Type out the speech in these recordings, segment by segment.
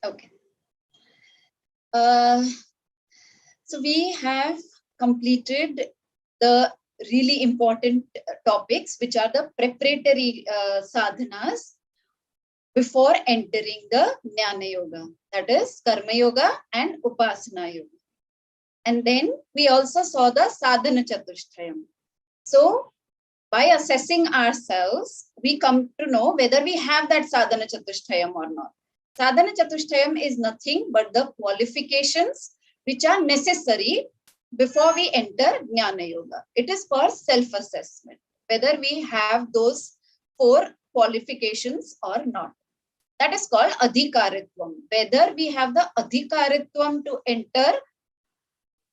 Okay. So we have completed the really important topics, which are the preparatory sadhanas before entering the Gnana Yoga, that is Karma Yoga and Upasana Yoga. And then we also saw the Sadhana Chatushtayam. So by assessing ourselves, we come to know whether we have that Sadhana Chatushtayam or not. Sadhana Chatushtayam is nothing but the qualifications which are necessary before we enter Gnana Yoga. It is for self-assessment, whether we have those 4 qualifications or not. That is called Adhikaritvam, whether we have the Adhikaritvam to enter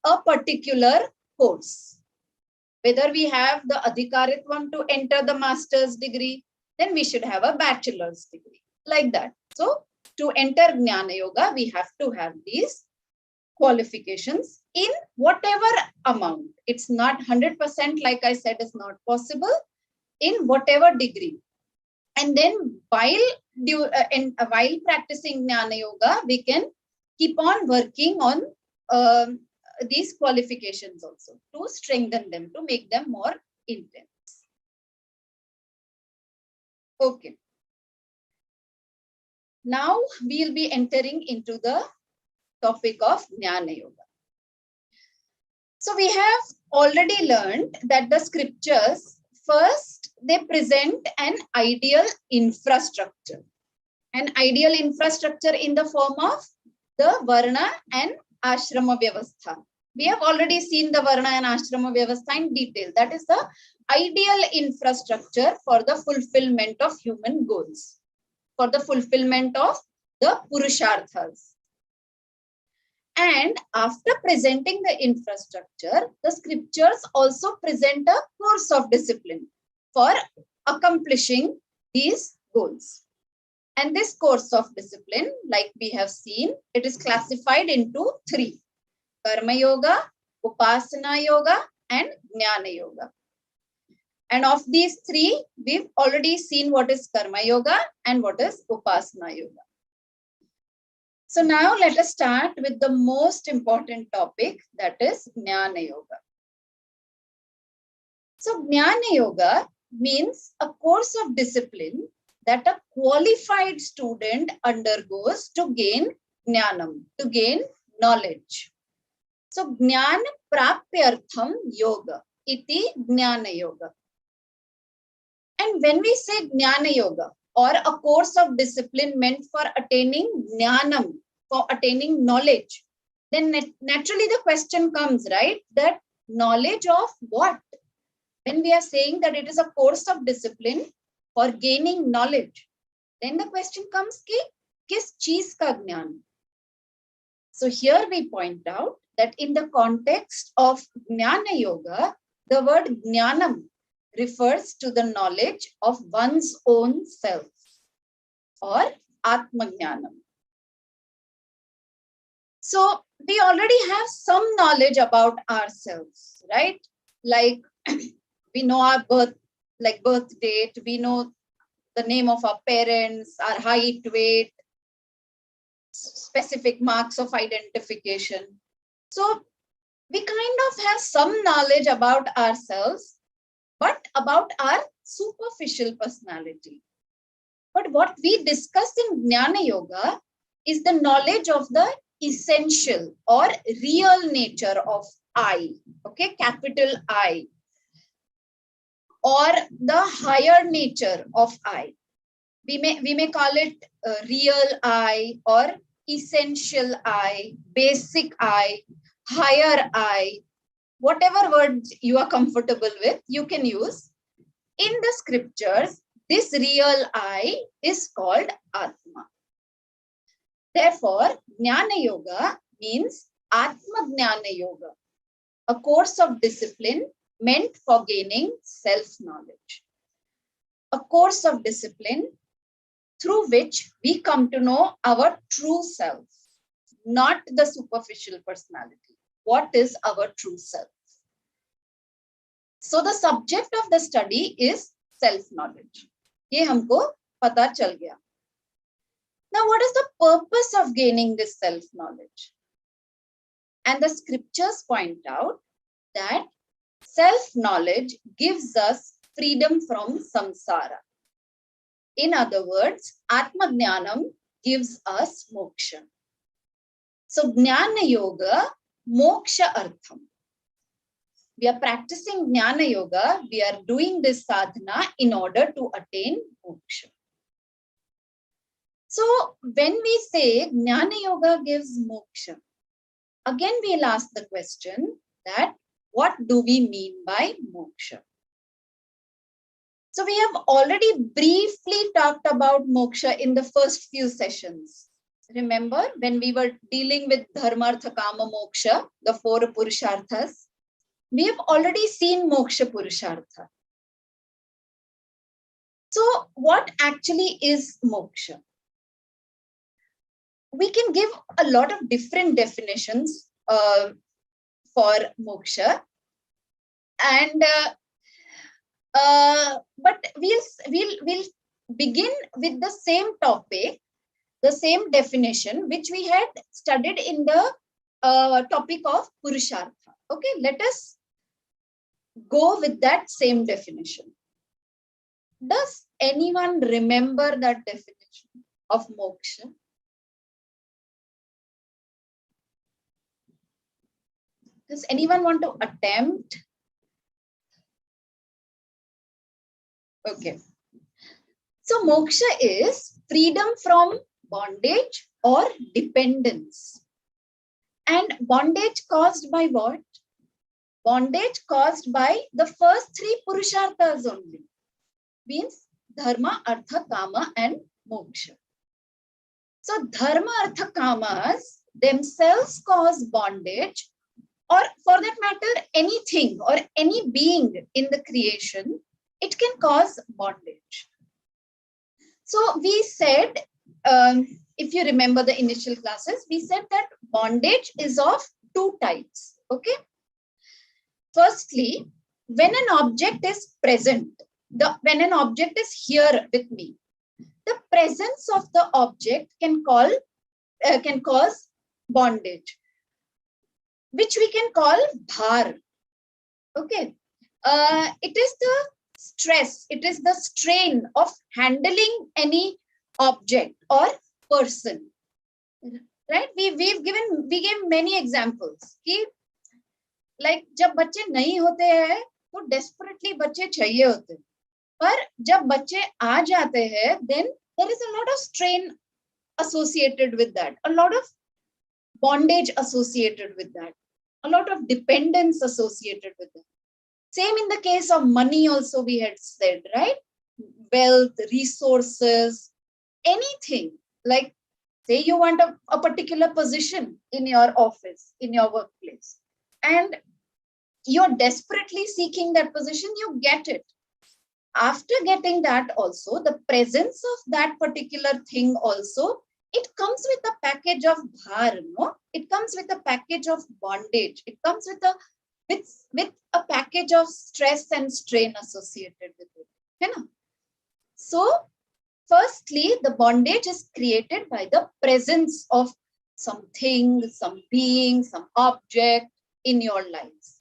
a particular course. Whether we have the Adhikaritvam to enter the master's degree, then we should have a bachelor's degree, like that. So to enter Gnana Yoga, we have to have these qualifications in whatever amount. It's not 100%, like I said, is not possible, in whatever degree. And then while practicing Gnana Yoga, we can keep on working on these qualifications also to strengthen them, to make them more intense. Okay. Now we'll be entering into the topic of Gnana Yoga. So we have already learned that the scriptures, first, they present an ideal infrastructure. An ideal infrastructure in the form of the Varna and Ashrama Vyavastha. We have already seen the Varna and Ashrama Vyavastha in detail. That is the ideal infrastructure for the fulfillment of human goals, for the fulfillment of the Purusharthas. And after presenting the infrastructure, the scriptures also present a course of discipline for accomplishing these goals. And this course of discipline, like we have seen, it is classified into 3. Karma Yoga, Upasana Yoga, and Gnana Yoga. And of these 3, we've already seen what is Karma Yoga and what is Upasana Yoga. So now let us start with the most important topic, that is Gnana Yoga. So Gnana Yoga means a course of discipline that a qualified student undergoes to gain Gnanam, to gain knowledge. So Gnana Prapyartham Yoga, iti Gnana Yoga. And when we say Gnana Yoga, or a course of discipline meant for attaining Gnanam, for attaining knowledge, then naturally the question comes, right, that knowledge of what? When we are saying that it is a course of discipline for gaining knowledge, then the question comes, kis cheez ka Gnyan? So here we point out that in the context of Gnana Yoga, the word Gnyanam refers to the knowledge of one's own self, or Atma Gnyanam. So we already have some knowledge about ourselves, right? Like we know our birth date, we know the name of our parents, our height, weight, specific marks of identification. So we kind of have some knowledge about ourselves, but about our superficial personality. But what we discuss in Gnana Yoga is the knowledge of the essential or real nature of I, okay, capital I, or the higher nature of I. We may call it real I, or essential I, basic I, higher I, whatever words you are comfortable with, you can use. In the scriptures, this real I is called Atma. Therefore, Gnana Yoga means Atma Gnana Yoga, a course of discipline meant for gaining self-knowledge. A course of discipline through which we come to know our true self, not the superficial personality. What is our true self? So the subject of the study is self-knowledge. ये हमको पता चल गया. Now, what is the purpose of gaining this self-knowledge? And the scriptures point out that self-knowledge gives us freedom from samsara. In other words, Atma-Gnyanam gives us moksha. So, Gnyaana Yoga, moksha artham. We are practicing Gnyaana Yoga. We are doing this sadhana in order to attain moksha. So, when we say Gnyaana Yoga gives moksha, again we'll ask the question that what do we mean by moksha? So, we have already briefly talked about moksha in the first few sessions. Remember when we were dealing with Dharma, Artha, Kama, Moksha, the 4 Purusharthas? We have already seen moksha Purushartha. So, what actually is moksha? We can give a lot of different definitions for moksha, and but we'll begin with the same topic, the same definition which we had studied in the topic of Purushartha. Okay, let us go with that same definition. Does anyone remember that definition of moksha? Does anyone want to attempt? Okay. So moksha is freedom from bondage or dependence. And bondage caused by what? Bondage caused by the first 3 Purusharthas only. Means Dharma, Artha, Kama and Moksha. So Dharma, Artha, Kamas themselves cause bondage, or for that matter, anything or any being in the creation, it can cause bondage. So we said, if you remember the initial classes, we said that bondage is of 2 types. Okay. Firstly, when an object is present, when an object is here with me, the presence of the object can cause bondage, which we can call bhar. Okay. It is the stress, it is the strain of handling any object or person. Right? We gave many examples. Like जब बच्चे नहीं होते हैं तो desperately बच्चे चाहिए होते हैं, पर जब बच्चे आ जाते हैं, then there is a lot of strain associated with that, a lot of bondage associated with that, a lot of dependence associated with that. Same in the case of money also, we had said, right? Wealth, resources, anything. Like say you want a particular position in your office, in your workplace, and you're desperately seeking that position, you get it. After getting that also, the presence of that particular thing also, it comes with a package of bhar, no? It comes with a package of bondage. It comes with a package of stress and strain associated with it. You know? So, firstly, the bondage is created by the presence of something, some being, some object in your lives.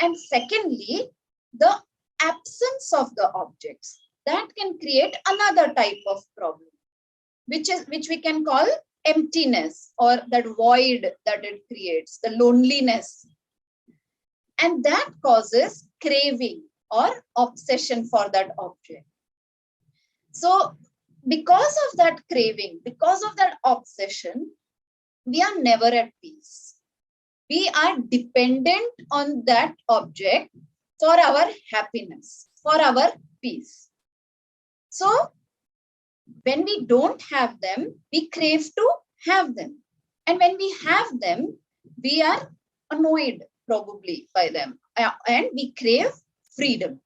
And secondly, the absence of the objects, that can create another type of problem, which we can call emptiness, or that void that it creates, the loneliness. And that causes craving or obsession for that object. So because of that craving, because of that obsession, we are never at peace. We are dependent on that object for our happiness, for our peace. So when we don't have them, we crave to have them. And when we have them, we are annoyed probably by them, and we crave freedom.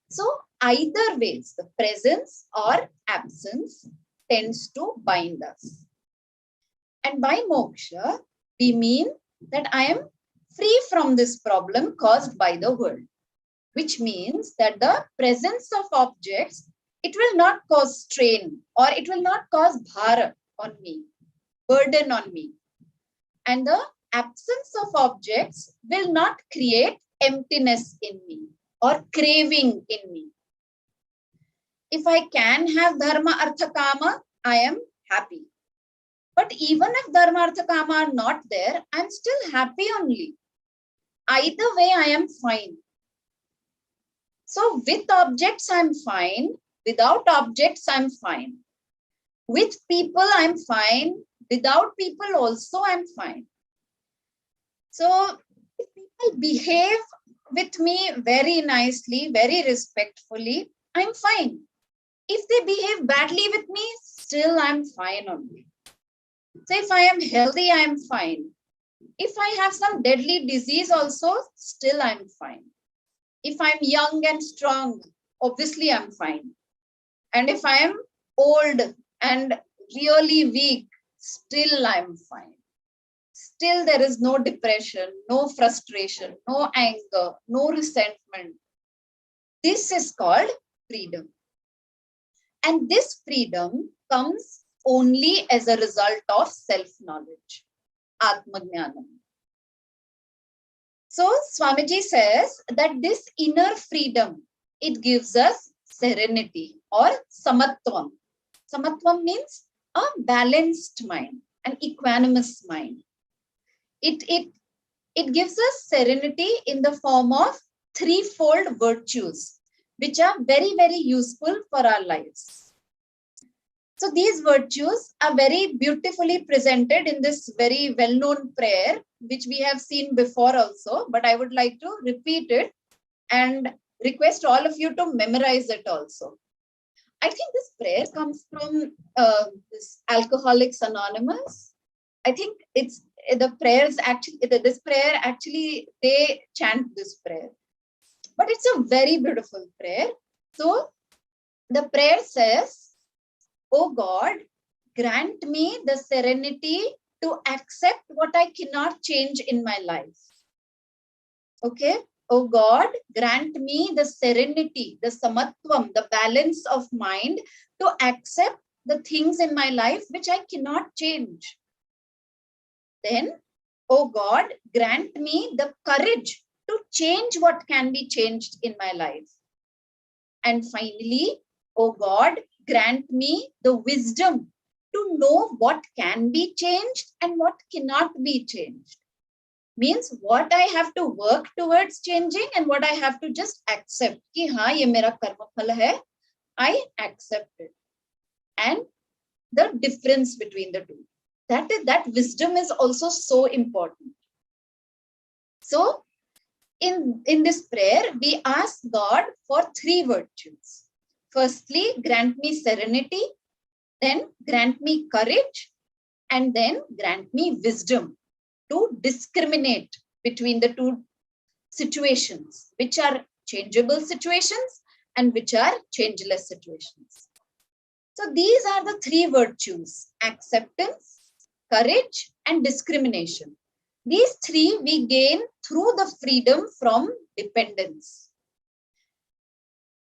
So either ways, the presence or absence tends to bind us. And by moksha, we mean that I am free from this problem caused by the world, which means that the presence of objects it will not cause strain, or it will not cause bhara on me, burden on me. And the absence of objects will not create emptiness in me or craving in me. If I can have dharma, artha, kama, I am happy. But even if dharma, artha, kama are not there, I'm still happy only. Either way, I am fine. So with objects, I'm fine. Without objects, I'm fine. With people, I'm fine. Without people also, I'm fine. So if people behave with me very nicely, very respectfully, I'm fine. If they behave badly with me, still I'm fine only. So if I am healthy, I'm fine. If I have some deadly disease also, still I'm fine. If I'm young and strong, obviously I'm fine. And if I am old and really weak, still I'm fine. Still there is no depression, no frustration, no anger, no resentment. This is called freedom. And this freedom comes only as a result of self-knowledge, Atma-Gnyanam. So Swamiji says that this inner freedom, it gives us serenity or samatvam. Samatvam means a balanced mind, an equanimous mind. It gives us serenity in the form of threefold virtues, which are very, very useful for our lives. So these virtues are very beautifully presented in this very well-known prayer, which we have seen before also, but I would like to repeat it and request all of you to memorize it also. I think this prayer comes from this Alcoholics Anonymous. I think it's the prayers actually, this prayer actually, they chant this prayer. But it's a very beautiful prayer. So the prayer says, "Oh God, grant me the serenity to accept what I cannot change in my life." Okay. Oh God, grant me the serenity, the samatvam, the balance of mind to accept the things in my life which I cannot change. Then, oh God, grant me the courage to change what can be changed in my life. And finally, oh God, grant me the wisdom to know what can be changed and what cannot be changed. Means what I have to work towards changing and what I have to just accept. Ki haan, ye mera karma phal hai. I accept it. And the difference between the two. That wisdom is also so important. So in this prayer, we ask God for three virtues. Firstly, grant me serenity, then grant me courage, and then grant me wisdom to discriminate between the two situations, which are changeable situations and which are changeless situations. So these are the three virtues: acceptance, courage, and discrimination. These three we gain through the freedom from dependence.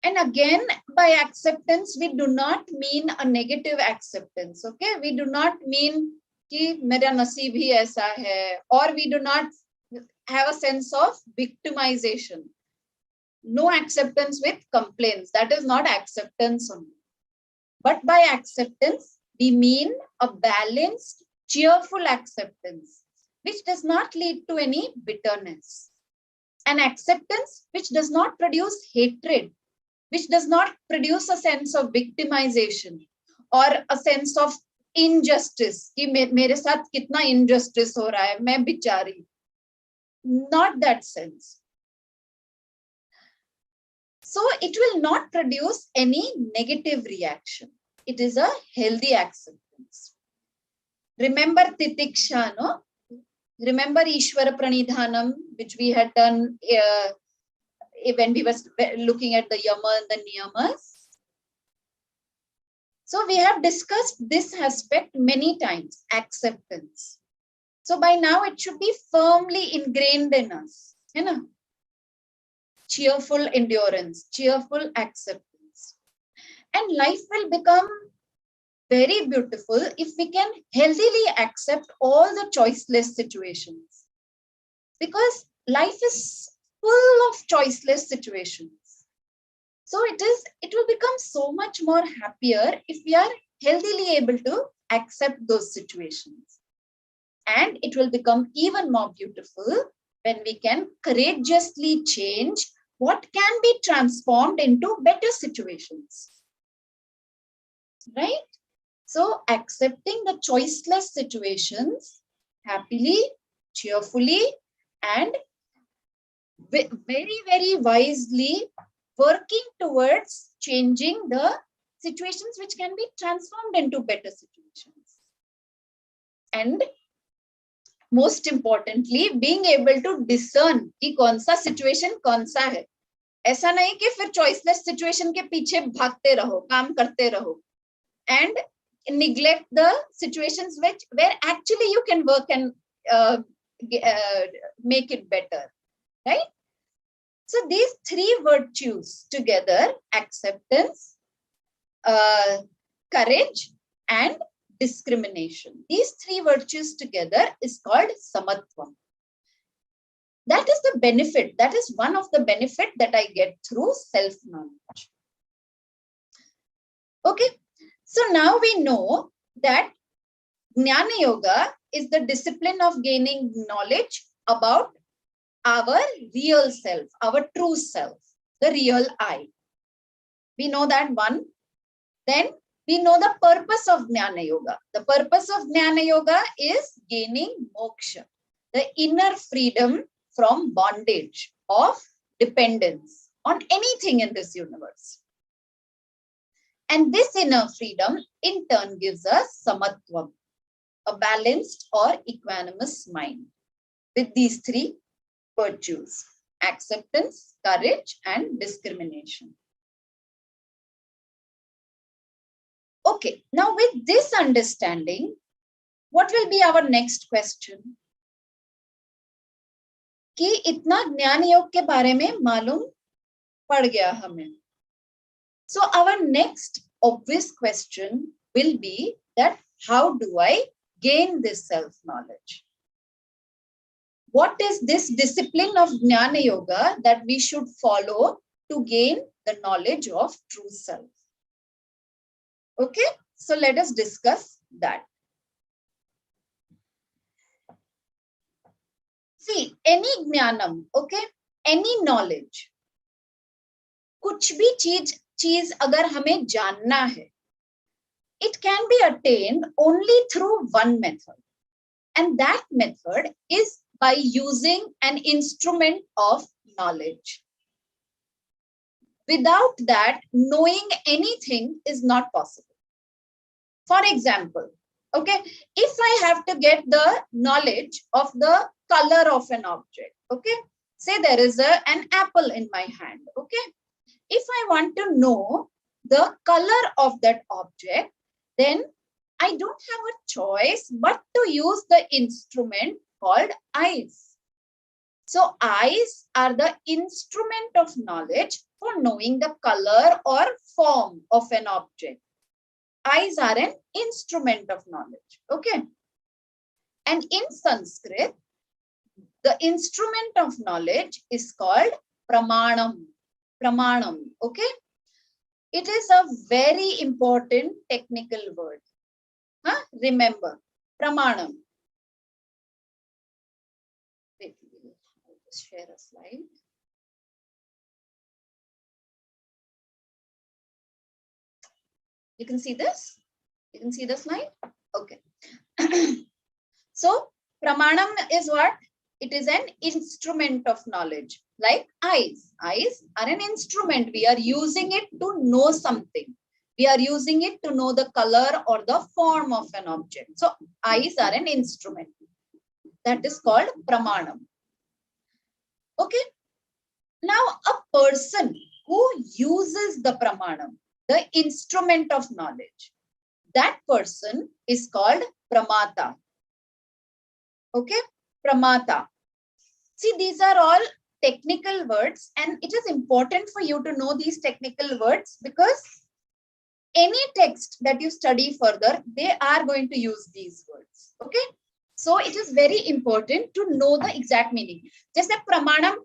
And again, by acceptance, we do not mean a negative acceptance. Okay, we do not mean कि मेरा नसीब ही ऐसा है, or we do not have a sense of victimization. No acceptance with complaints. That is not acceptance only. But by acceptance, we mean a balanced, cheerful acceptance, which does not lead to any bitterness. An acceptance which does not produce hatred, which does not produce a sense of victimization or a sense of injustice, कि मेरे साथ कितना injustice हो रहा है, मैं बिचारी. Not that sense. So it will not produce any negative reaction. It is a healthy acceptance. Remember titiksha, no? Remember Ishvara Pranidhanam, which we had done when we were looking at the yama and the niyamas. So we have discussed this aspect many times, acceptance. So by now it should be firmly ingrained in us. You know? Cheerful endurance, cheerful acceptance. And life will become very beautiful if we can healthily accept all the choiceless situations. Because life is full of choiceless situations. So it will become so much more happier if we are healthily able to accept those situations. And it will become even more beautiful when we can courageously change what can be transformed into better situations. Right? So accepting the choiceless situations happily, cheerfully, and very, very wisely working towards changing the situations which can be transformed into better situations. And most importantly, being able to discern कि कौन सा situation कौन सा है. ऐसा नहीं कि फिर choiceless situation के पीछे भागते रहो, काम करते रहो, and neglect the situations where actually you can work and make it better, right? So these three virtues together, acceptance, courage, and discrimination. These three virtues together is called samatvam. That is the benefit. That is one of the benefit that I get through self-knowledge. Okay. So now we know that Gnyaana Yoga is the discipline of gaining knowledge about our real self, our true self, the real I. We know that one. Then we know the purpose of Gnyaana Yoga. The purpose of Gnyaana Yoga is gaining moksha, the inner freedom from bondage of dependence on anything in this universe. And this inner freedom in turn gives us samatvam, a balanced or equanimous mind with these three virtues: acceptance, courage, and discrimination. Okay, now with this understanding, what will be our next question? कि इतना ज्ञान योग के बारे में मालूम पड़ गया हमें. So our next obvious question will be that how do I gain this self-knowledge? What is this discipline of Gnyaana Yoga that we should follow to gain the knowledge of true self? Okay, so let us discuss that. See, any Jnanam, okay, any knowledge, कुछ भी चीज अगर हमें जानना है, it can be attained only through one method, and that method is by using an instrument of knowledge. Without that, knowing anything is not possible. For example, okay, if I have to get the knowledge of the color of an object, okay, say there is an apple in my hand, okay, if I want to know the color of that object, then I don't have a choice but to use the instrument called eyes. So eyes are the instrument of knowledge for knowing the color or form of an object. Eyes are an instrument of knowledge, okay? And in Sanskrit, the instrument of knowledge is called Pramanam. Pramanam, okay? It is a very important technical word. Huh? Remember, Pramanam. Wait, I'll just share a slide. You can see this? You can see the slide? Okay. So, Pramanam is what? It is an instrument of knowledge, like eyes. Eyes are an instrument. We are using it to know something. We are using it to know the color or the form of an object. So, eyes are an instrument. That is called Pramanam. Okay. Now, a person who uses the Pramanam, the instrument of knowledge, that person is called Pramata. Okay, Pramata. See, these are all technical words, and it is important for you to know these technical words because any text that you study further, they are going to use these words. Okay. So it is very important to know the exact meaning. Just like Pramanam,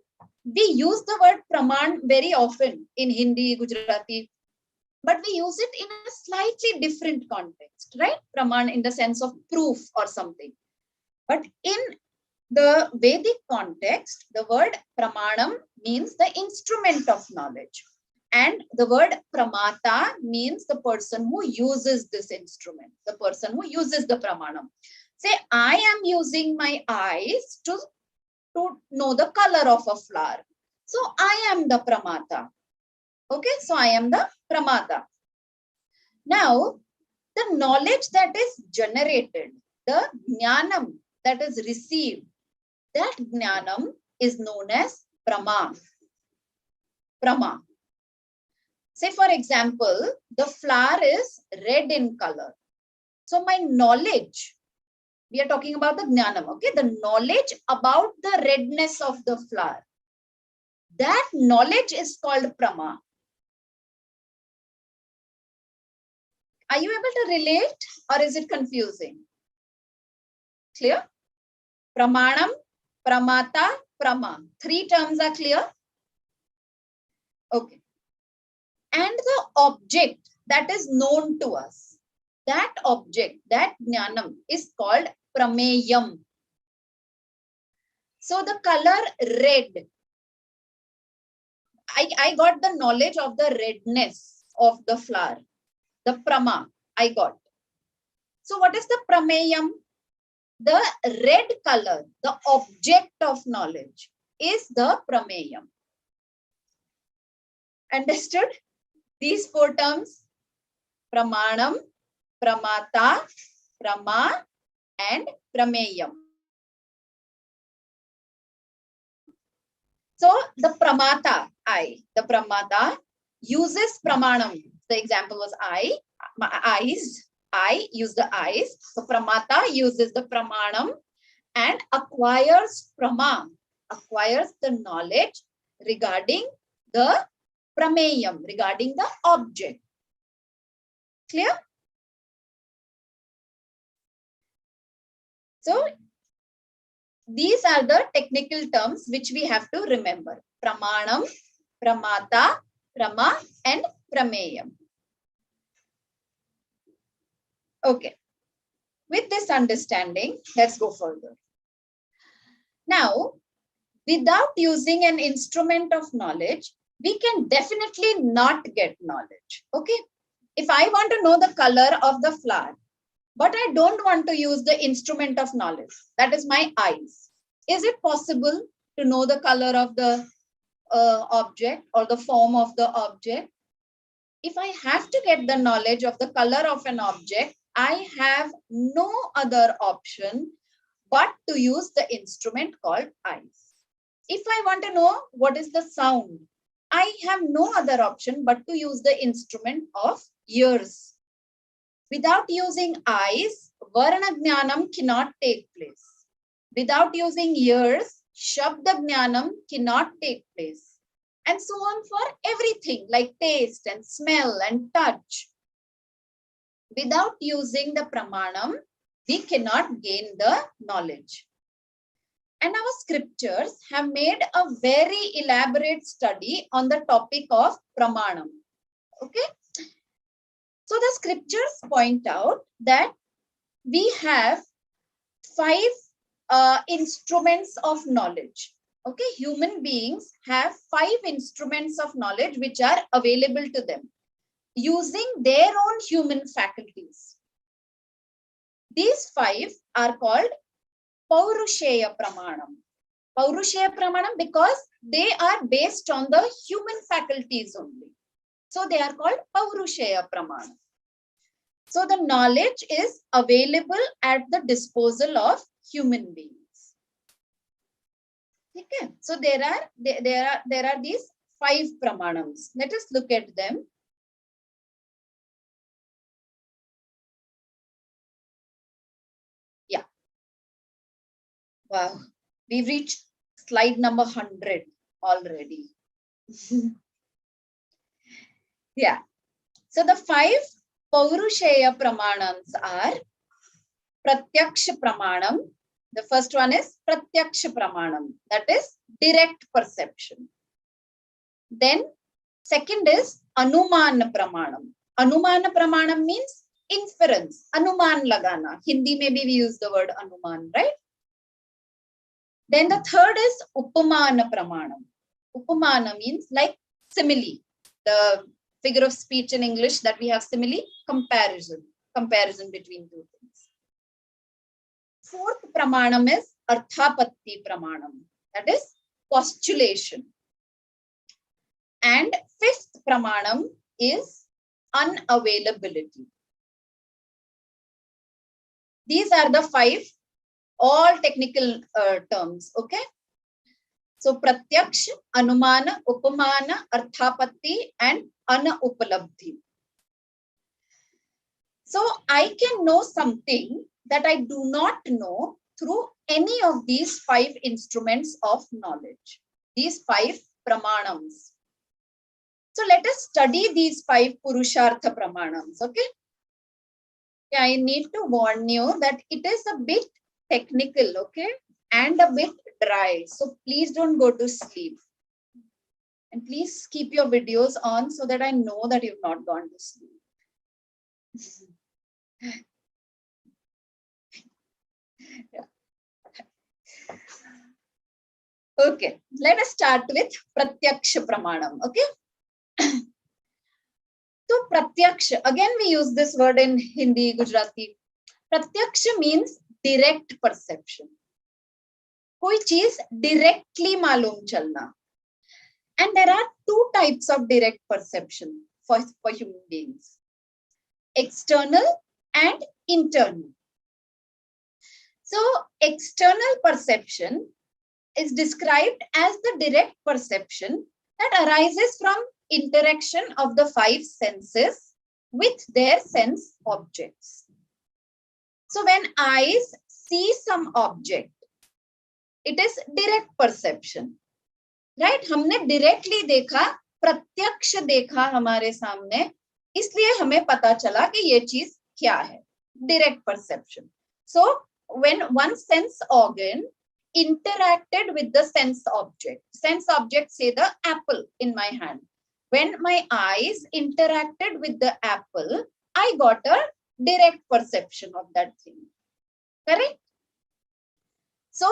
we use the word Praman very often in Hindi, Gujarati, but we use it in a slightly different context, right? Praman in the sense of proof or something. But in the Vedic context, the word Pramanam means the instrument of knowledge. And the word Pramata means the person who uses this instrument, the person who uses the Pramanam. Say, I am using my eyes to know the color of a flower. So I am the Pramata. Okay, so I am the Pramata. Now, the knowledge that is generated, the Gnyanam that is received, that Gnyanam is known as Prama. Prama. Say, for example, the flower is red in color. So my knowledge, we are talking about the Gnyanam, okay? The knowledge about the redness of the flower. That knowledge is called Prama. Are you able to relate or is it confusing? Clear? Pramanam, Pramata, Prama. 3 terms are clear? Okay. And the object that is known to us, that object, that Jnanam is called Prameyam. So the color red, I got the knowledge of the redness of the flower, the Prama I got. So what is the Prameyam? The red color, the object of knowledge is the Prameyam. Understood? These 4 terms, Pramanam, Pramata, Prama, and Prameyam. So the Pramata, the Pramata uses Pramanam. The example was eyes. I use the eyes. So Pramata uses the Pramanam and acquires Prama, acquires the knowledge regarding the Prameyam, regarding the object. Clear? So these are the technical terms which we have to remember. Pramanam, Pramata, Prama, and Prameyam. Okay. With this understanding, let's go further. Now, without using an instrument of knowledge, we can definitely not get knowledge. Okay. If I want to know the color of the flower, but I don't want to use the instrument of knowledge, that is my eyes. Is it possible to know the color of the object or the form of the object? If I have to get the knowledge of the color of an object, I have no other option but to use the instrument called eyes. If I want to know what is the sound, I have no other option but to use the instrument of ears. Without using eyes, Varna Jnanam cannot take place. Without using ears, Shabda Jnanam cannot take place. And so on for everything like taste and smell and touch. Without using the Pramanam, we cannot gain the knowledge. And our scriptures have made a very elaborate study on the topic of Pramanam. Okay. So the scriptures point out that we have 5 instruments of knowledge. Okay, human beings have 5 instruments of knowledge which are available to them using their own human faculties. These 5 are called Purushaya Pramanam. Purushaya Pramanam because they are based on the human faculties only. So they are called Purushaya Pramanam. So the knowledge is available at the disposal of human beings. Okay. So there are these 5 Pramanams. Let us look at them. Yeah. Wow. We've reached slide number 100 already. Yeah. So the 5 Purushaya Pramanams are Pratyakshapramanam. The first one is Pratyakshapramanam, that is direct perception. Then second is Anumana Pramanam. Anumana Pramanam means inference. Anuman lagana. Hindi maybe we use the word Anuman, right? Then the third is Upamana Pramanam. Upamana means like simile. The figure of speech in English that we have simile, comparison between two things. Fourth Pramanam is Arthapatti Pramanam. That is postulation. And fifth Pramanam is unavailability. These are the five, all technical terms, okay? So Pratyaksha, Anumana, Upamana, Arthapatti, and Anaupalabdhi. So I can know something that I do not know through any of these five instruments of knowledge, these five Pramanams. So let us study these five Purushartha Pramanams, okay? Yeah, I need to warn you that it is a bit technical, okay? And a bit dry. So please don't go to sleep. And please keep your videos on so that I know that you've not gone to sleep. Yeah. Okay, let us start with Pratyaksha Pramanam, okay? So Pratyaksha, again we use this word in Hindi, Gujarati. Pratyaksha means direct perception. कोई चीज directly मालूम चलना. And there are two types of direct perception for human beings. External and internal. So external perception is described as the direct perception that arises from interaction of the five senses with their sense objects. So when eyes see some object, it is direct perception, right? हमने directly देखा, प्रत्यक्ष देखा हमारे सामने, इसलिए हमें पता चला कि ये चीज क्या है. Direct perception. So when one sense organ interacted with the sense object say the apple in my hand. When my eyes interacted with the apple, I got a direct perception of that thing. Correct? So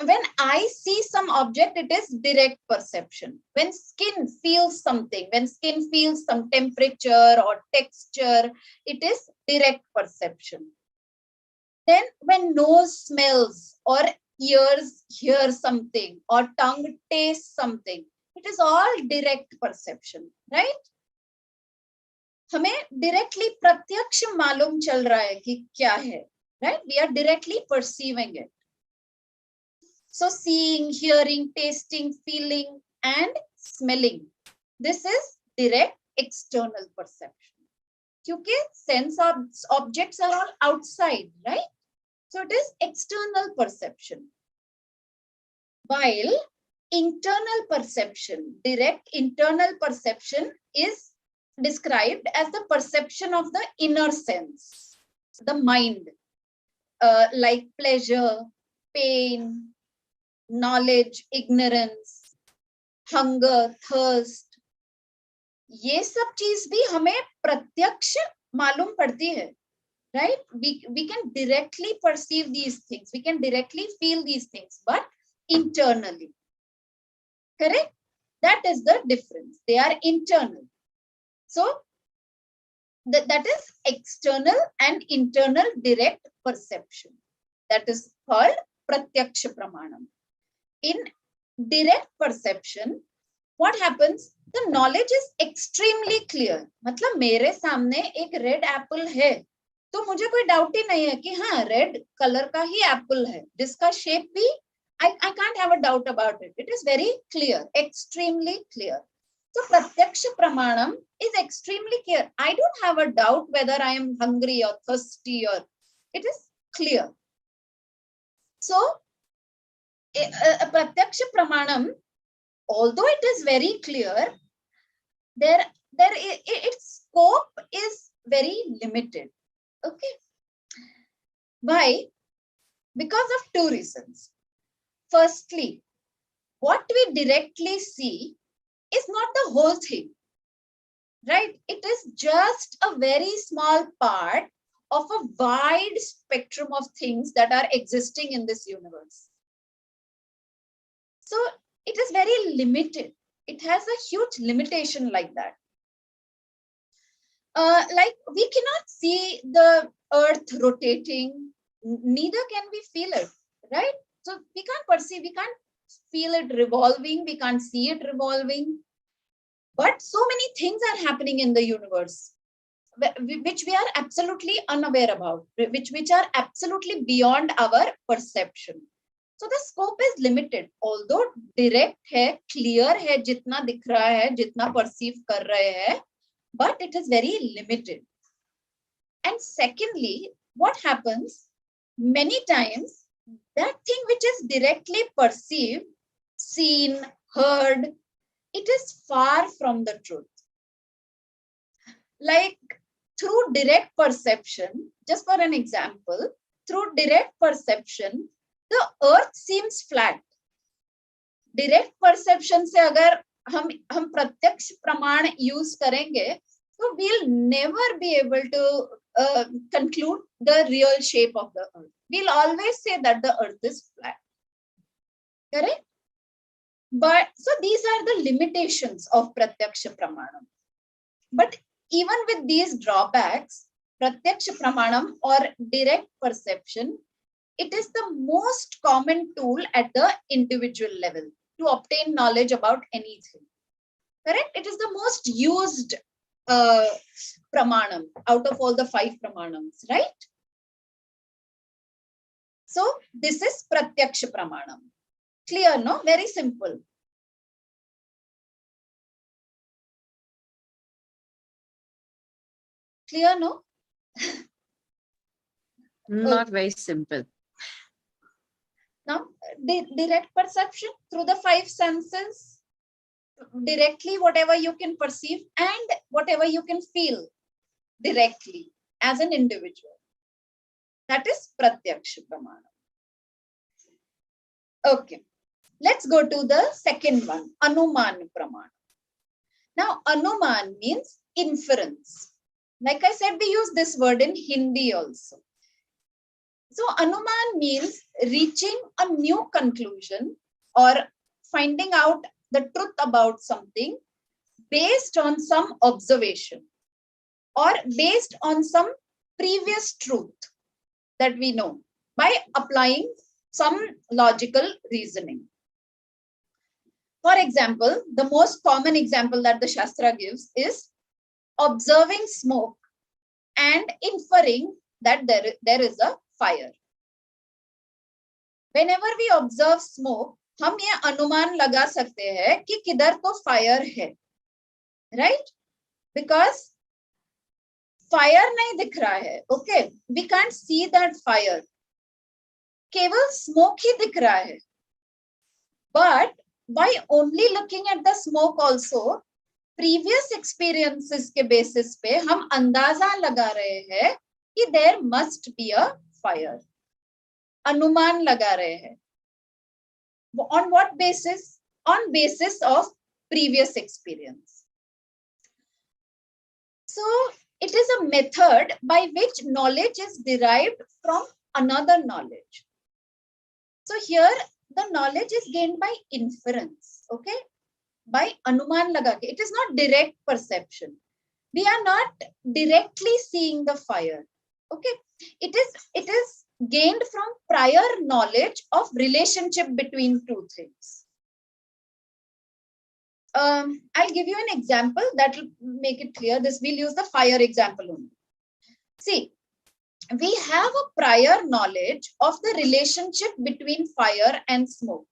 when I see some object, it is direct perception. When skin feels something, when skin feels some temperature or texture, it is direct perception. Then when nose smells or ears hear something or tongue tastes something, it is all direct perception, right? हमें directly प्रत्यक्ष मालूम चल रहा है कि क्या है, right? We are directly perceiving it. So seeing, hearing, tasting, feeling, and smelling. This is direct external perception. क्योंकि sense objects are all outside, right? So it is external perception. While internal perception, direct internal perception is described as the perception of the inner sense, the mind, like pleasure, pain, knowledge, ignorance, hunger, thirst. ये सब चीज भी हमें प्रत्यक्ष मालूम पड़ती है, right? We can directly perceive these things, we can directly feel these things, but internally. Correct? That is the difference. They are internal. So that is external and internal direct perception. That is called Pratyaksha Pramanam. In direct perception, what happens? The knowledge is extremely clear. मतलब मेरे सामने एक red apple है, तो मुझे कोई doubt ही नहीं है कि हाँ red color का ही apple है, जिसका shape भी I can't have a doubt about it. It is very clear, extremely clear. So Pratyaksha Pramanam is extremely clear. I don't have a doubt whether I am hungry or thirsty, or it is clear. So Pratyaksha Pramanam, although it is very clear, its scope is very limited. Okay. Why? Because of two reasons. Firstly, what we directly see is not the whole thing, right? It is just a very small part of a wide spectrum of things that are existing in this universe. So it is very limited. It has a huge limitation like that. Like we cannot see the earth rotating, neither can we feel it, right? So we can't perceive, we can't feel it revolving, we can't see it revolving. But so many things are happening in the universe, which we are absolutely unaware about, which are absolutely beyond our perception. So the scope is limited, although direct है, clear है, जितना दिख रहा है, जितना perceive कर रहे हैं, but it is very limited. And secondly, what happens many times, that thing which is directly perceived, seen, heard, it is far from the truth. Like through direct perception, just for an example, through direct perception, the earth seems flat. Direct perception से अगर हम प्रत्यक्ष प्रमाण use करेंगे, so we'll never be able to conclude the real shape of the earth. We'll always say that the earth is flat. Correct? But so these are the limitations of Pratyaksha Pramanam. But even with these drawbacks, Pratyaksha Pramanam or direct perception, it is the most common tool at the individual level to obtain knowledge about anything. Correct? It is the most used Pramanam out of all the 5 Pramanams, right? So this is Pratyaksha Pramanam. Clear, no? Very simple. Clear, no? Not very simple. Now, direct perception through the 5 senses, directly whatever you can perceive and whatever you can feel directly as an individual. That is Pratyaksha Pramanam. Okay, let's go to the second one, Anuman Pramanam. Now, Anuman means inference. Like I said, we use this word in Hindi also. So Anuman means reaching a new conclusion or finding out the truth about something based on some observation or based on some previous truth that we know by applying some logical reasoning. For example, the most common example that the Shastra gives is observing smoke and inferring that there is a fire. Whenever we observe smoke, हम ये अनुमान लगा सकते हैं कि किधर तो fire है, right? Because fire नहीं दिख रहा है, okay? We can't see that fire. केवल smoke ही दिख रहा है. But by only looking at the smoke also, previous experiences के basis पे हम अंदाजा लगा रहे हैं कि there must be a fire. अनुमान लगा रहे हैं. On what basis? On basis of previous experience. So it is a method by which knowledge is derived from another knowledge. So here the knowledge is gained by inference, okay? By anuman laga ke. It is not direct perception. We are not directly seeing the fire, okay? It is gained from prior knowledge of relationship between two things. I'll give you an example that will make it clear. This we'll use the fire example only. See, we have a prior knowledge of the relationship between fire and smoke.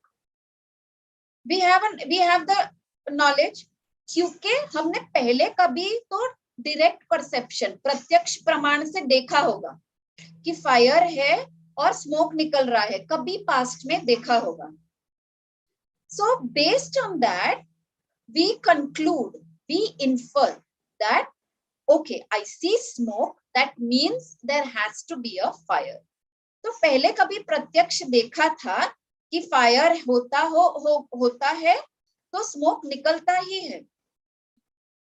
We have the knowledge क्योंकि हमने पहले कभी तो direct perception प्रत्यक्ष प्रमाण से देखा होगा कि फायर है और स्मोक निकल रहा है, कभी पास्ट में देखा होगा. So based on that, we conclude, we infer that okay, I see smoke, that means there has to be a fire. तो पहले कभी प्रत्यक्ष देखा था कि फायर होता है तो स्मोक निकलता ही है.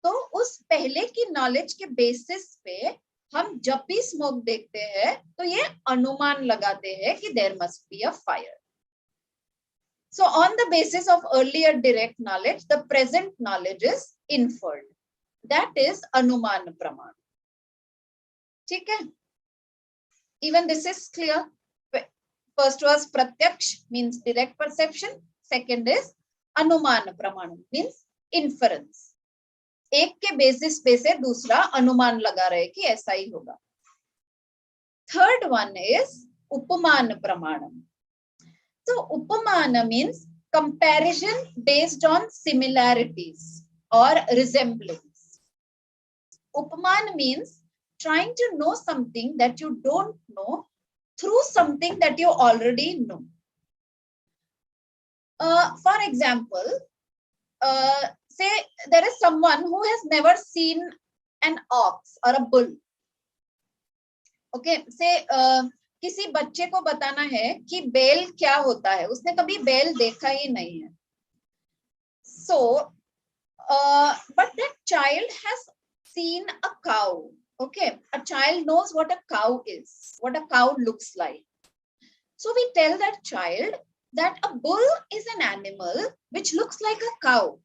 तो उस पहले की नॉलेज के बेसिस पे हम जब भी स्मोक देखते हैं तो ये अनुमान लगाते हैं कि there must be a fire. So on the basis of earlier direct knowledge, the present knowledge is inferred. That is Anuman Praman. ठीक है? Even this is clear. First was Pratyaksh, means direct perception. Second is Anuman Praman, means inference. एक के basis पे से दूसरा अनुमान लगा रहे कि ऐसा ही होगा. Third one is Upaman Pramanam. So Upamana means comparison based on similarities or resemblance. Upaman means trying to know something that you don't know through something that you already know. For example, say there is someone who has never seen an ox or a bull. Okay, say किसी बच्चे को बताना है कि बैल क्या होता है, उसने कभी बैल देखा ही नहीं है. So, but that child has seen a cow. Okay, a child knows what a cow is, what a cow looks like. So we tell that child that a bull is an animal which looks like a cow.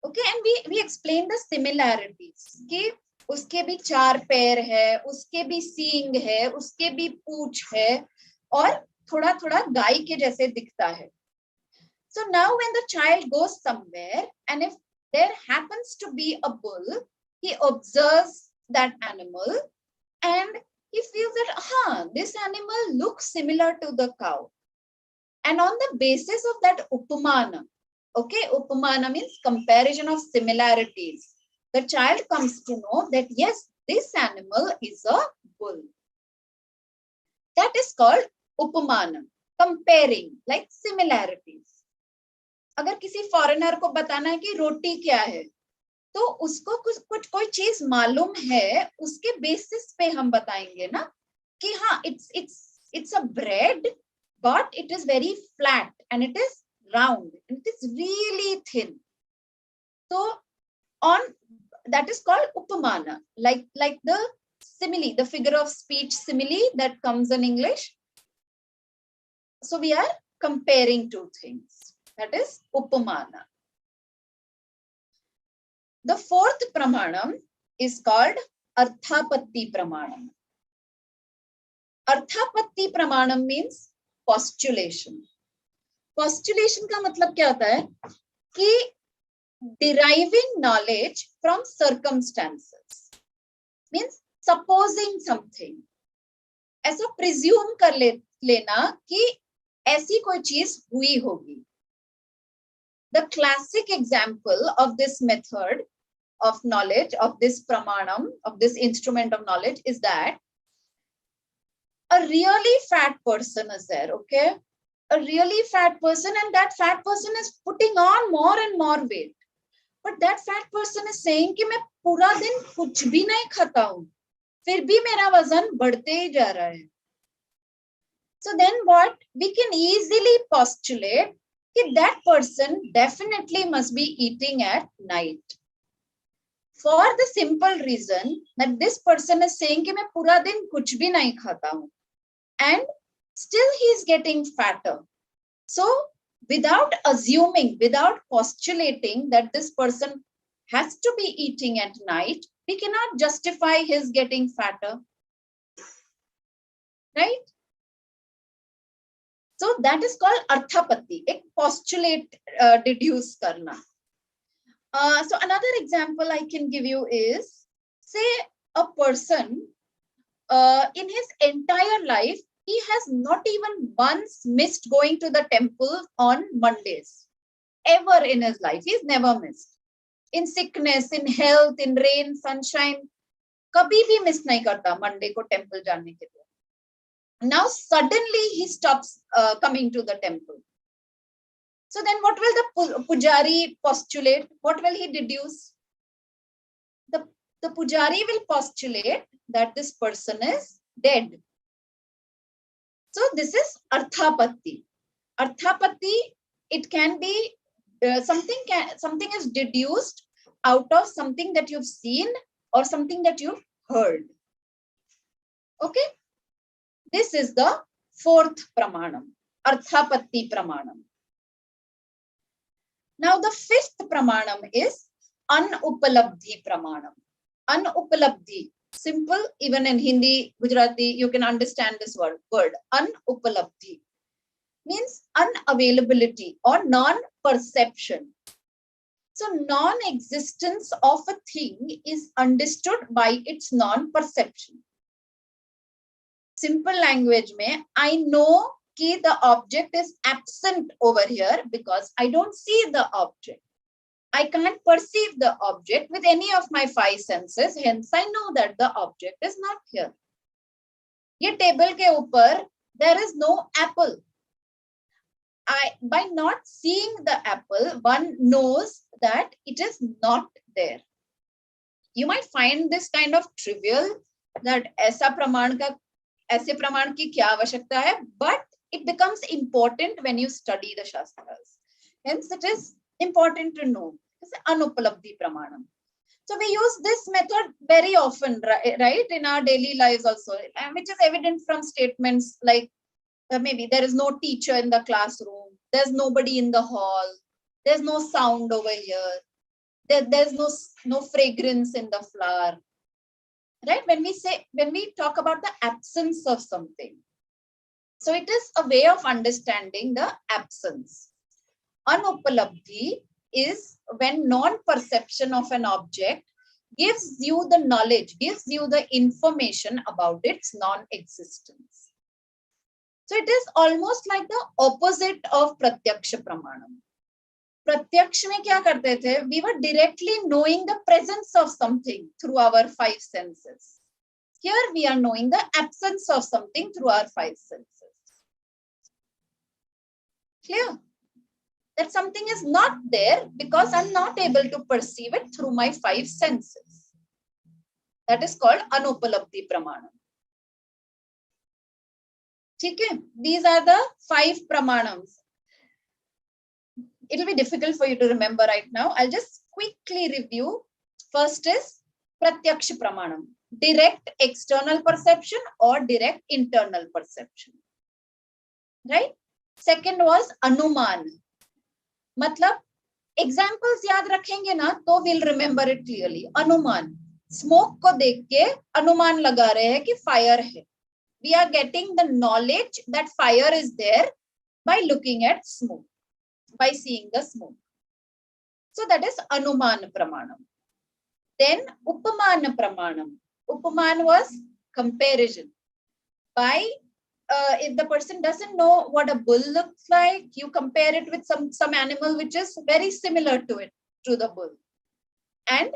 Okay, and we explain the similarities. कि उसके भी 4 पैर है, उसके भी सींग है, उसके भी पूंछ है और थोड़ा थोड़ा गाय के जैसे दिखता है. So now when the child goes somewhere and if there happens to be a bull, he observes that animal and he feels that this animal looks similar to the cow. And on the basis of that upamana, okay, upamana means comparison of similarities, the child comes to know that yes, this animal is a bull. That is called upamana, comparing, like similarities. अगर किसी foreigner को बताना है कि रोटी क्या है, तो उसको कुछ कोई चीज मालूम है, उसके बेसिस पे हम बताएंगे ना कि हाँ, it's a bread, but it is very flat and it is round and it is really thin. So on that is called upamana, like the simile, the figure of speech simile that comes in English. So we are comparing two things. That is upamana. The fourth pramanam is called arthapatti pramanam. Arthapatti pramanam means postulation. Postulation का मतलब क्या होता है कि deriving knowledge from circumstances, means supposing something. ऐसा presume कर लेना कि ऐसी कोई चीज हुई होगी. The classic example of this method of knowledge, of this pramanam, of this instrument of knowledge is that a really fat person is there, okay? A really fat person, and that fat person is putting on more and more weight. But that fat person is saying कि मैं पूरा दिन कुछ भी नहीं खाता हूँ, फिर भी मेरा वजन बढ़ते ही जा रहा है. So then what? We can easily postulate that that person definitely must be eating at night. For the simple reason that this person is saying कि मैं पूरा दिन कुछ भी नहीं खाता हूँ, and still he is getting fatter. So without assuming, without postulating that this person has to be eating at night, we cannot justify his getting fatter. Right? So that is called arthapatti, एक postulate deduce करना. So another example I can give you is, say a person in his entire life, he has not even once missed going to the temple on Mondays. Ever in his life, he's never missed. In sickness, in health, in rain, sunshine, कभी भी miss नहीं करता Monday को temple जाने के लिए. Now suddenly he stops coming to the temple. So then what will the pujari postulate? What will he deduce? The the pujari will postulate that this person is dead. So this is arthapatti. Arthapatti, it can be something is deduced out of something that you've seen or something that you've heard. Okay, this is the fourth pramanam, arthapatti pramanam. Now the fifth pramanam is unupalabdhi pramanam. Unupalabdhi, simple, even in Hindi, Gujarati, you can understand this word. Unupalabdhi means unavailability or non-perception. So non-existence of a thing is understood by its non-perception. Simple language mein, I know that the object is absent over here because I don't see the object. I can't perceive the object with any of my five senses. Hence, I know that the object is not here. Ye table ke upar, there is no apple. By not seeing the apple, one knows that it is not there. You might find this kind of trivial, that ऐसा प्रमाण की क्या आवश्यकता है, but it becomes important when you study the Shastras. Hence, it is important to know. It's anupalabdhi pramanam. So we use this method very often, right, in our daily lives also, which is evident from statements like maybe there is no teacher in the classroom, there's nobody in the hall, there's no sound over here, there's no fragrance in the flower. Right? When we talk about the absence of something, so it is a way of understanding the absence. Anupalabdhi is when non-perception of an object gives you the knowledge, gives you the information about its non-existence. So it is almost like the opposite of Pratyakshaprama. प्रत्यक्ष में क्या करते थे? We were directly knowing the presence of something through our five senses. Here we are knowing the absence of something through our five senses. Clear? That something is not there because I'm not able to perceive it through my five senses. That is called anupalabdhi pramanam. Okay? These are the five pramanams. It will be difficult for you to remember right now. I'll just quickly review. First is Pratyakshapramanam, direct external perception or direct internal perception. Right? Second was Anuman. Matlab, examples याद रखेंगे ना तो we'll remember it clearly. Anuman. Smoke को देख के अनुमान लगा रहे हैं कि fire है. We are getting the knowledge that fire is there by looking at smoke, by seeing the smoke. So that is Anuman Pramanam. Then Upamana Pramanam. Upaman was comparison. By if the person doesn't know what a bull looks like, you compare it with some animal which is very similar to it, to the bull. And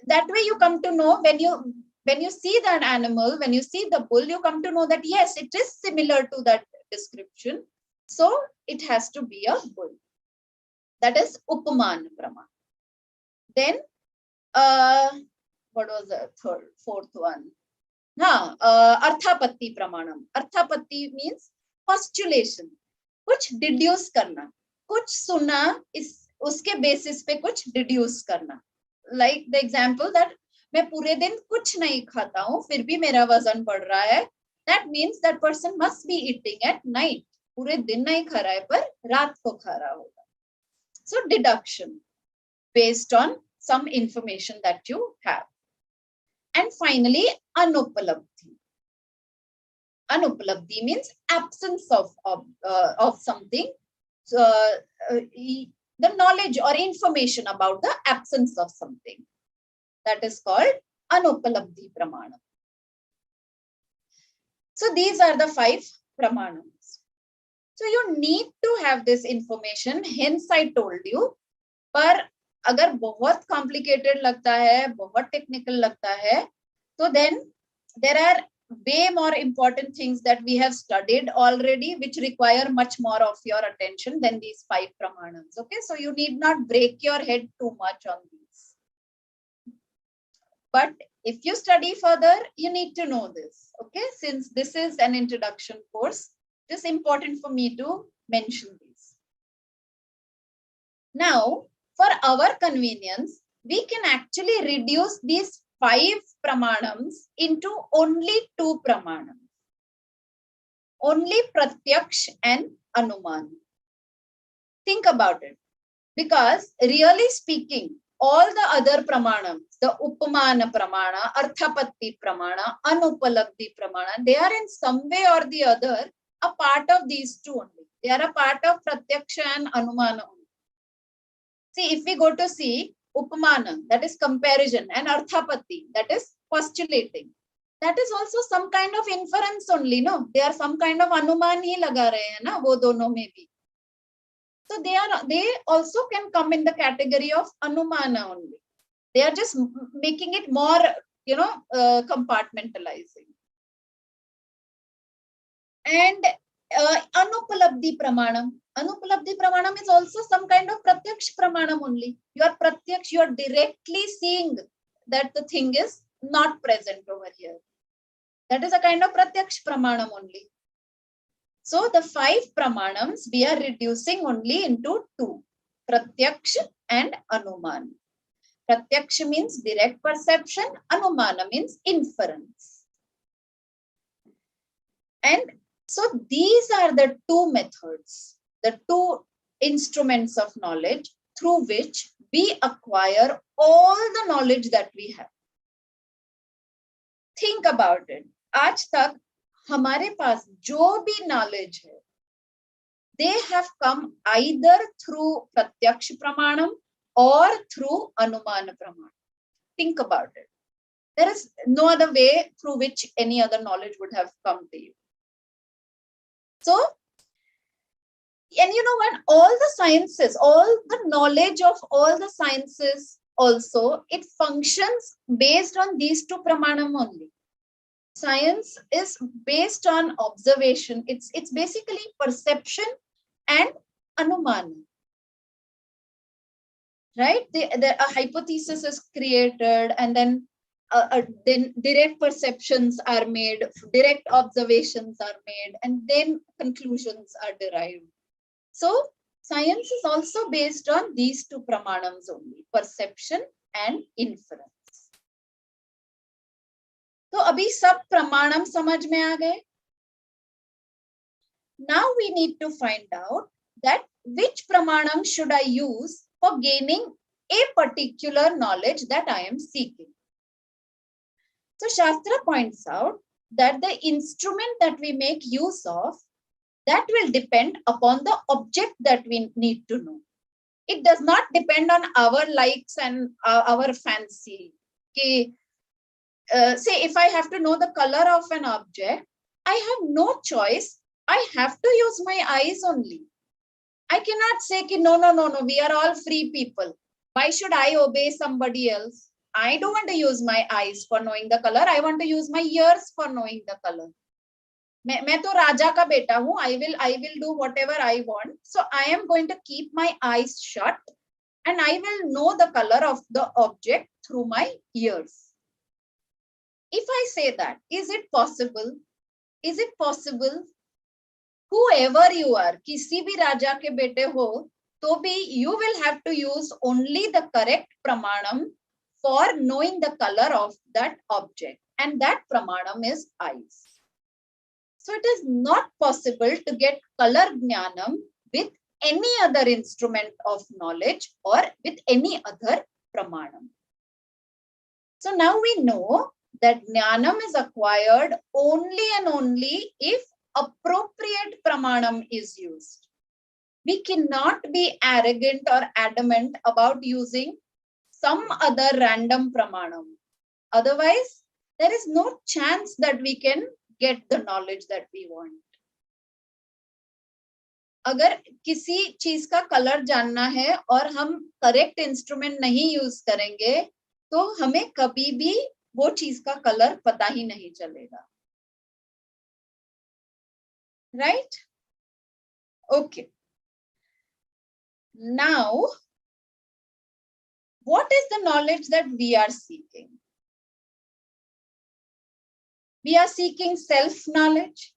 that way you come to know when you see that animal, when you see the bull, you come to know that yes, it is similar to that description. So it has to be a bull. That is Upaman Praman. Then what was the fourth one? Arthapatti Pramanam. Arthapatti means postulation. कुछ deduce करना. कुछ सुना इस उसके basis पे कुछ deduce करना. Like the example that मैं पूरे दिन कुछ नहीं खाता हूँ फिर भी मेरा वजन बढ़ रहा है. That means that person must be eating at night. पूरे दिन नहीं खा रहा है पर रात को खा रहा होगा. So deduction based on some information that you have. And finally, Anupalabdhi. Anupalabdhi means absence of something. The knowledge or information about the absence of something. That is called Anupalabdhi Pramanam. So these are the five Pramanams. So you need to have this information. Hence I told you. पर अगर बहुत complicated लगता है, बहुत technical लगता है, तो then there are way more important things that we have studied already, which require much more of your attention than these five pramanams. Okay, so you need not break your head too much on these. But if you study further, you need to know this. Okay, since this is an introduction course, it is important for me to mention these. Now, for our convenience, we can actually reduce these 5 pramanams into only 2 pramanams. Only Pratyaksh and Anuman. Think about it. Because really speaking, all the other pramanams, the Upamana Pramana, Arthapatti Pramana, Anupalabdhi Pramana, they are in some way or the other a part of these two only. They are a part of Pratyaksha and Anumana only. See, if we go to see Upamana, that is comparison, and Arthapatti, that is postulating. That is also some kind of inference only, no? They are some kind of Anuman hi laga rahe hain, na? Wo dono mein bhi. So they also can come in the category of Anumana only. They are just making it more, compartmentalizing. And Anupalabdhi Pramanam. Anupalabdhi Pramanam is also some kind of Pratyaksh Pramanam only. You are Pratyaksh, you are directly seeing that the thing is not present over here. That is a kind of Pratyaksh Pramanam only. So the 5 Pramanams we are reducing only into 2. Pratyaksh and Anuman. Pratyaksha means direct perception. Anumana means inference. And so these are the 2 methods, the 2 instruments of knowledge through which we acquire all the knowledge that we have. Think about it. आज तक हमारे पास जो भी knowledge है, they have come either through Pratyaksha Pramanam or through Anumana Pramanam. Think about it. There is no other way through which any other knowledge would have come to you. So, and you know what? All the sciences, all the knowledge of all the sciences also, it functions based on these 2 pramanam only. Science is based on observation. It's basically perception and anumana. Right? A hypothesis is created, and then direct perceptions are made, direct observations are made, and then conclusions are derived. So science is also based on these 2 pramanams only, perception and inference. तो अभी सब प्रमाणम समझ में आ गए? Now we need to find out that which pramanam should I use for gaining a particular knowledge that I am seeking. So Shastra points out that the instrument that we make use of, that will depend upon the object that we need to know. It does not depend on our likes and our fancy. Say if I have to know the color of an object, I have no choice. I have to use my eyes only. I cannot say, no, we are all free people. Why should I obey somebody else? I don't want to use my eyes for knowing the color. I want to use my ears for knowing the color. मैं तो राजा का बेटा हूँ. I will do whatever I want. So I am going to keep my eyes shut, and I will know the color of the object through my ears. If I say that, is it possible? Is it possible? Whoever you are, किसी भी राजा के बेटे हो, तो भी you will have to use only the correct pramanam for knowing the color of that object, and that pramanam is eyes. So it is not possible to get color gnyanam with any other instrument of knowledge or with any other pramanam. So now we know that gnyanam is acquired only and only if appropriate pramanam is used. We cannot be arrogant or adamant about using some other random pramanam. Otherwise, there is no chance that we can get the knowledge that we want. अगर किसी चीज का colour जानना है और हम correct instrument नहीं use करेंगे, तो हमें कभी भी वो चीज का कलर पता ही नहीं चलेगा. Right? Okay. Now, what is the knowledge that we are seeking? We are seeking self-knowledge,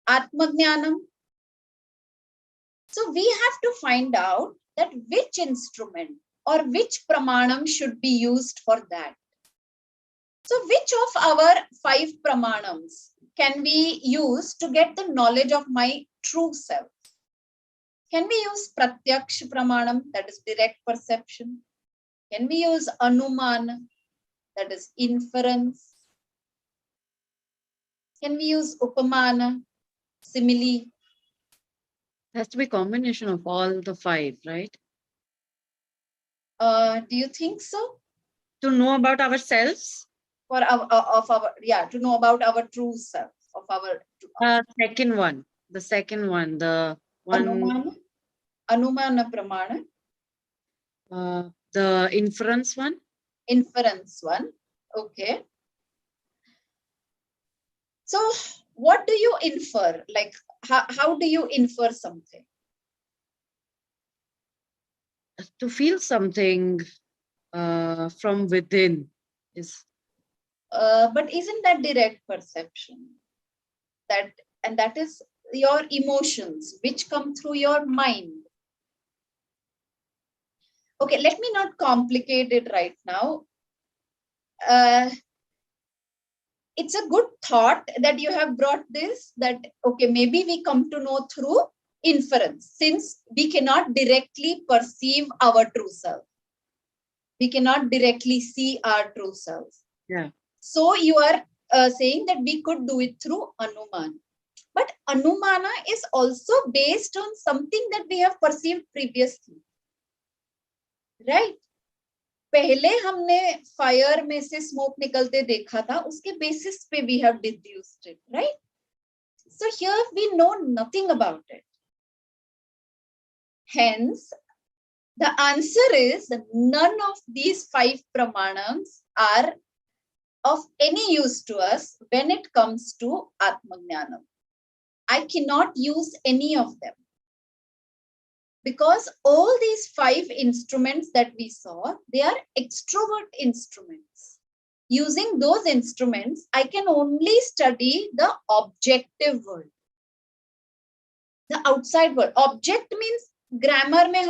Atma-Gnyanam. So we have to find out that which instrument or which Pramanam should be used for that. So which of our 5 Pramanams can we use to get the knowledge of my true self? Can we use Pratyakshaprama, that is direct perception? Can we use Anumana, that is inference? Can we use Upamana, simile? It has to be a combination of all the 5, right? Do you think so? To know about ourselves? For to know about our true self, of our second one. The second one, the one. Anumana Pramana. The inference one. Inference one. Okay. So what do you infer? Like, how do you infer something? To feel something from within is. But isn't that direct perception? That is your emotions, which come through your mind. Okay, let me not complicate it right now. It's a good thought that you have brought this, that, okay, maybe we come to know through inference, since we cannot directly perceive our true self. We cannot directly see our true self. Yeah. So you are saying that we could do it through Anuman. But Anumana is also based on something that we have perceived previously. Right? पहले हमने fire में से smoke निकलते देखा था, उसके basis पे we have deduced it, right? So here we know nothing about it. Hence, the answer is none of these 5 pramanams are of any use to us when it comes to Atma-Gnyanam. I cannot use any of them. Because all these 5 instruments that we saw, they are extrovert instruments. Using those instruments, I can only study the objective world. The outside world. Object means grammar mein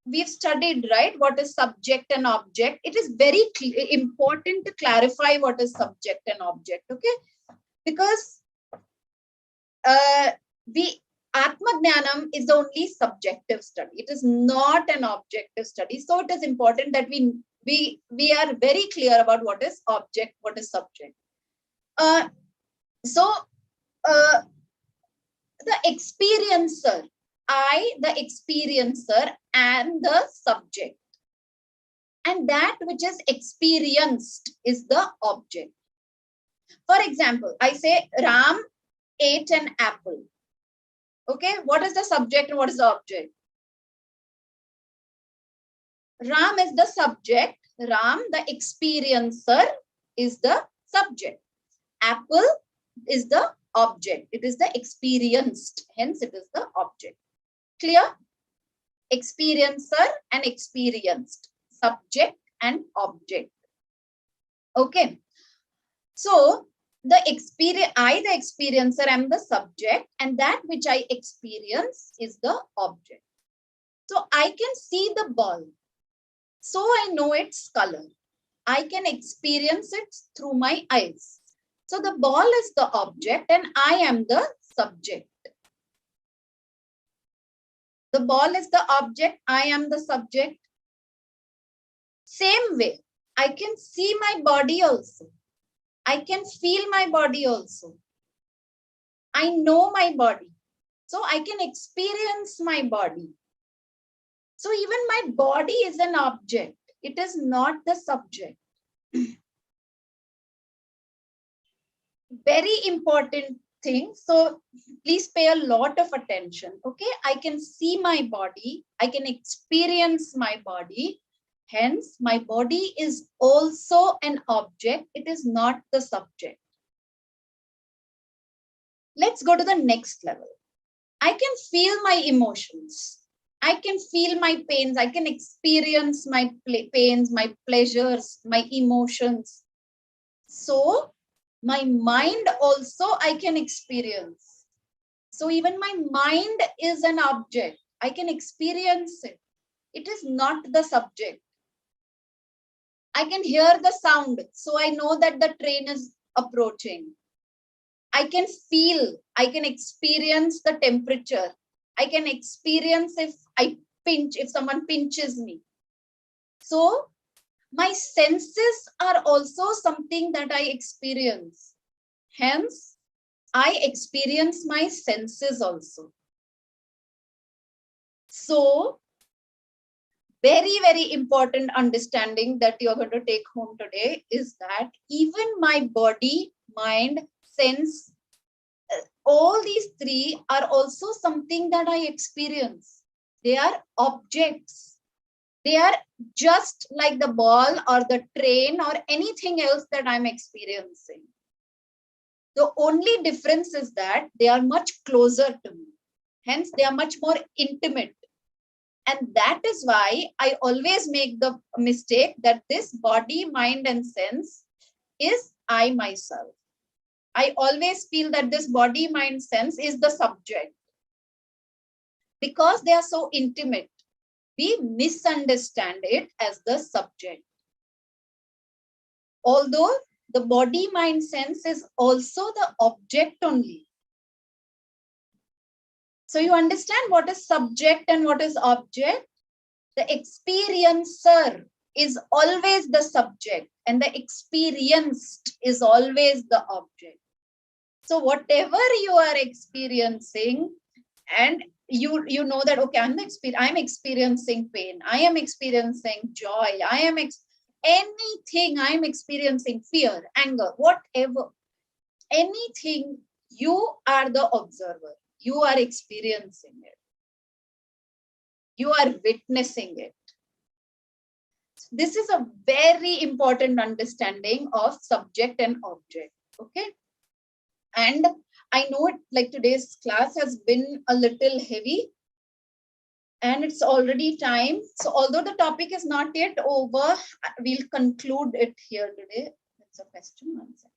we've studied, right? What is subject and object. It is very important to clarify what is subject and object, okay? Because Atma-Gnyanam is the only subjective study. It is not an objective study. So it is important that we are very clear about what is object, what is subject. The experiencer, the experiencer, and the subject. And that which is experienced is the object. For example, I say Ram ate an apple. Okay, what is the subject and what is the object? Ram is the subject. Ram, the experiencer, is the subject. Apple is the object. It is the experienced. Hence, it is the object. Clear? Experiencer and experienced. Subject and object. Okay. So, the experiencer, am the subject, and that which I experience is the object. So I can see the ball. So I know its color. I can experience it through my eyes. So the ball is the object and I am the subject. The ball is the object, I am the subject. Same way, I can see my body also. I can feel my body also. I know my body. So I can experience my body. So even my body is an object. It is not the subject. Very important thing. So please pay a lot of attention. Okay, I can see my body. I can experience my body. Hence, my body is also an object. It is not the subject. Let's go to the next level. I can feel my emotions. I can feel my pains. I can experience my pains, my pleasures, my emotions. So, My mind also I can experience. So even my mind is an object. I can experience it. It is not the subject. I can hear the sound, so I know that the train is approaching. I can feel, I can experience the temperature. I can experience if someone pinches me. So my senses are also something that I experience. Hence, I experience my senses also. So, very, very important understanding that you're going to take home today is that even my body, mind, sense, all these three are also something that I experience. They are objects. They are just like the ball or the train or anything else that I'm experiencing. The only difference is that they are much closer to me. Hence, they are much more intimate. And that is why I always make the mistake that this body, mind, and sense is I myself. I always feel that this body, mind, sense is the subject. Because they are so intimate, we misunderstand it as the subject. Although the body, mind, sense is also the object only. So you understand what is subject and what is object? The experiencer is always the subject and the experienced is always the object. So whatever you are experiencing, and you know that, okay, I'm experiencing pain, I am experiencing joy, anything I'm experiencing, fear, anger, whatever, anything, you are the observer. You are experiencing it. You are witnessing it. This is a very important understanding of subject and object. Okay. And I know it, like today's class has been a little heavy and it's already time. So although the topic is not yet over, we'll conclude it here today. That's a question. 1 second.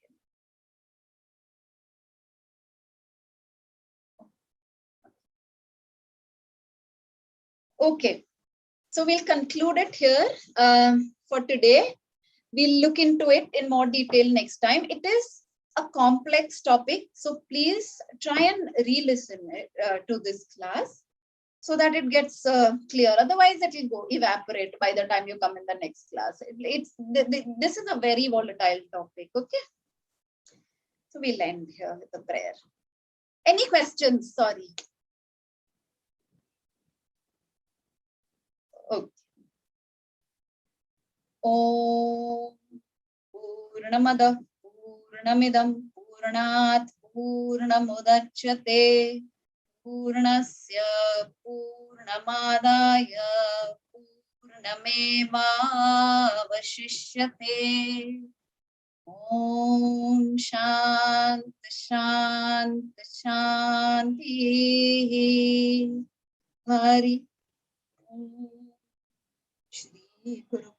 Okay. So we'll conclude it here for today. We'll look into it in more detail next time. It is a complex topic, so please try and re-listen to this class so that it gets clear. Otherwise, it will go evaporate by the time you come in the next class. This is a very volatile topic. Okay, so we'll end here with a prayer. Any questions? Sorry. Okay. Om Purnamada Purnamidam Purnat Purnamudachyate Purnasya Purnamadaya Purnamevavashishyate. Om Shant Shant Shanti. Hari Om Shri Guru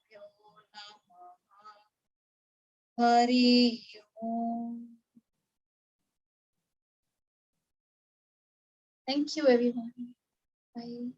Hari Om. Thank you, everyone. Bye.